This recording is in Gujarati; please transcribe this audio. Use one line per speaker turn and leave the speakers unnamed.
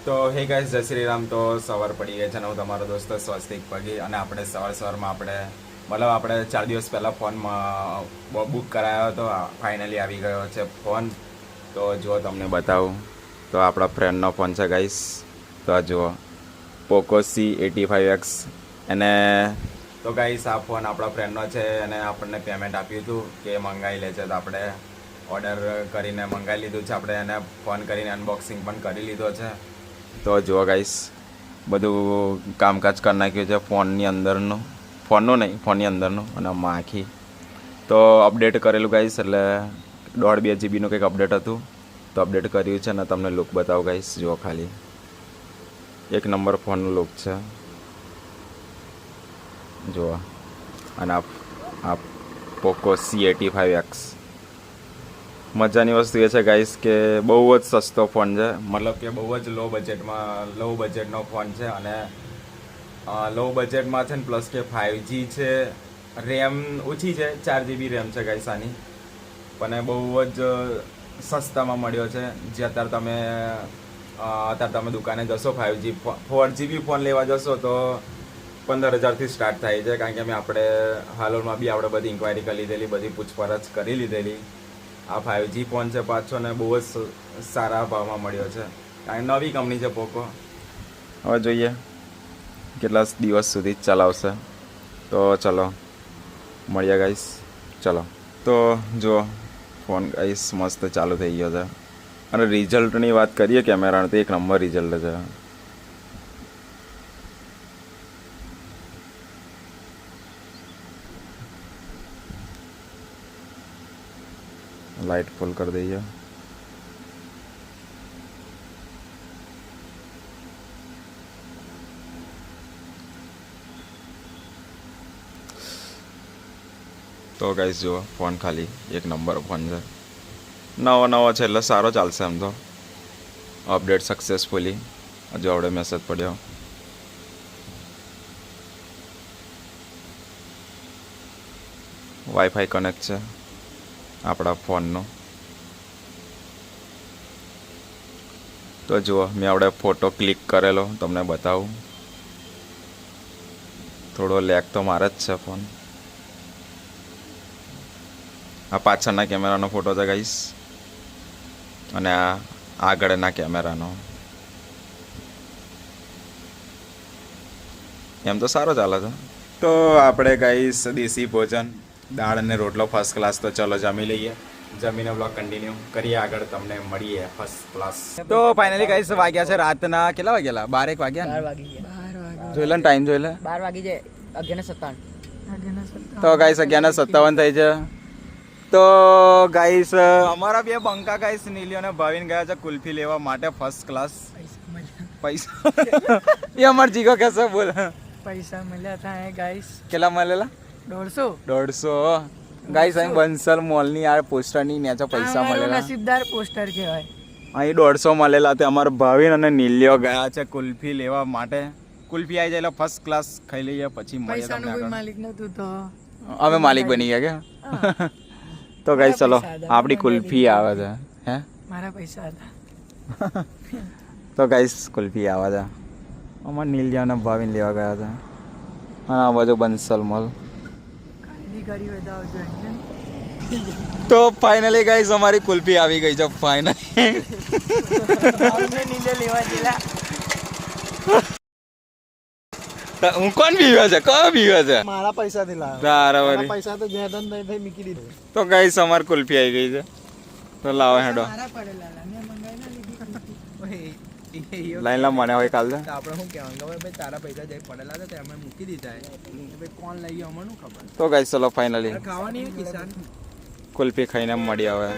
તો હે ગાઈસ, જય શ્રી રામ. તો સવાર પડી ગઈ છે અને હું તમારો દોસ્ત સ્વસ્તિક પગી અને આપણે સવારમાં આપણે 4 દિવસ પહેલાં ફોનમાં બુક કરાયો હતો. ફાઇનલી આવી ગયો છે ફોન. તો જુઓ, તમને બતાવું તો આપણા ફ્રેન્ડનો ફોન છે ગાઈસ. તો આ જુઓ, પોકો C85X. અને તો ગાઈસ, આ ફોન આપણા ફ્રેન્ડનો છે અને આપણને પેમેન્ટ આપ્યું હતું કે મંગાવી લે છે. તો આપણે ઓર્ડર કરીને મંગાવી લીધું છે. આપણે એને ફોન કરીને અનબોક્સિંગ પણ કરી લીધો છે. તો જુઓ ગાઈસ, બધું કામકાજ કરી નાખ્યું છે ફોનની અંદરનું. ફોનનું નહીં, ફોનની અંદરનું અને આખી તો અપડેટ કરેલું ગાઈસ. એટલે 1.5-2 જીબીનું કંઈક અપડેટ હતું. તો અપડેટ કર્યું છે અને તમને લુક બતાવો ગાઈસ. જુઓ, ખાલી એક નંબર ફોનનું લુક છે. જુઓ, અને આ પોકો C85X. મજાની વસ્તુ એ છે ગાઈસ કે બહુ જ સસ્તો ફોન છે. મતલબ કે બહુ જ લો બજેટનો ફોન છે. અને લો બજેટમાં છે ને પ્લસ કે 5G છે. રેમ ઓછી છે, 4 GB રેમ છે ગાઈસ આની. પણ બહુ જ સસ્તામાં મળ્યો છે. જે અત્યારે તમે દુકાને જશો 4GB ફોન લેવા જશો તો 15,000થી સ્ટાર્ટ થાય છે. કારણ કે આપણે હાલોલમાં બી આપણે બધી ઇન્ક્વાયરી કરી લીધેલી, બધી પૂછપરછ કરી લીધેલી. આ 5G ફોન છે પાછો ને બહુ જ સારા ભાવમાં મળ્યો છે. કારણ નવી કંપની છે પોકો. હવે જોઈએ કેટલા દિવસ સુધી ચલાવશે. તો ચલો મળીએ ગાઈસ. ચલો, તો જો ફોન ગાઈસ મસ્ત ચાલુ થઈ ગયો છે. અને રિઝલ્ટની વાત કરીએ કેમેરાનું, તો એક નંબર રિઝલ્ટ છે. लाइट फुल कर दीजिए. તો ગાઈસ જુઓ, ફોન ખાલી એક નંબર ફોન છે. નવો છે એટલે સારો ચાલશે એમ તો. Update successfully. હજુ આપણે મેસેજ પડ્યો. વાઈફાઈ કનેક્ટ છે આપણા ફોનનો. તો જુઓ, મેં આપણે ફોટો ક્લિક કરેલો, તમને બતાવું. થોડો લેગ તો મારે જ છે ફોન. આ પાછળના કેમેરાનો ફોટો છે ગાઈસ, અને આ આગળના કેમેરાનો. એમ તો સારો ચાલે છે. તો આપણે ગાઈસ દેશી ભોજન, દાળ અને રોટલો ફર્સ્ટ ક્લાસ. તો ચલો જમી લઈએ. જમીને બ્લોગ કન્ટિન્યુ કરીએ આગળ. તમને મળીએ ફર્સ્ટ ક્લાસ. તો ફાઇનલી ગાઈસ વાગ્યા છે રાતના કેટલા વાગ્યા? 12 વાગ્યા.
12 વાગી ગયા.
જોઈ લે ટાઈમ, જોઈ લે.
12 વાગી જાય. 11:57.
તો ગાઈસ 11:57 થઈ છે. તો ગાઈસ અમારા બે બંકા ગાઈસ નીલિયો અને ભાવિન ગયા છે કુલ્ફી લેવા માટે ફર્સ્ટ ક્લાસ. પૈસા એ અમાર જીગો કેસે બોલ.
પૈસા મળ્યા હતા ગાઈસ.
કેટલા મળેલા?
150
ગાઈસ અહીં બંસલ મોલની આ પોસ્ટરની નેચે પૈસા મળેલા.
નસીબદાર પોસ્ટર કહેવાય.
અહીં 150 મળેલા તે. અમારા ભાવિન અને નીલિયો ગયા છે કુલ્ફી લેવા માટે. કુલ્ફી આવી જાય એટલે ફર્સ્ટ ક્લાસ ખાઈ લઈએ, પછી મળીએ
પૈસાનો કોઈ
તમને.
માલિક નતું તો
અમે માલિક બની ગયા કે. તો ગાઈસ ચલો, આપણી કુલ્ફી આવે છે. હે,
મારા પૈસા હતા.
તો ગાઈસ કુલ્ફી આવે છે. અમારા નીલિયા અને ભાવિન લેવા ગયા હતા. અને આ બાજુ બંસલ મોલ.
ખરીદી કરી હોય તો આવજો.
તો ફાઇનલી ગાઈસ અમારી કુલ્ફી આવી ગઈ છે. ફાઇનલી
નીચે લેવા જેલા.
હું કોણ પીવે છે? કયો પીવે છે?
મારા પૈસાથી લાવ્યો.
તારા વળી.
પૈસા તો જ્યાં તન થઈ મૂકી દીધું.
તો ગાઈસ અમારી કુલ્ફી આવી ગઈ છે. તો લાવો હેડો.
મારા પડેલા ને મંગાઈ ના લીધી.
લાઈન મને હોય કાલ છે.
આપણે શું કહેવાનું ખબર ભાઈ, તારા પૈસા જે પડેલા હતા તે અમે મૂકી દીધા. ભાઈ કોણ લઈ ગયો અમને ખબર.
તો ગાઈસ ચલો ફાઇનલી
ખાવાની કિસાન
કુલ્ફી ખાઈને મળી આવે.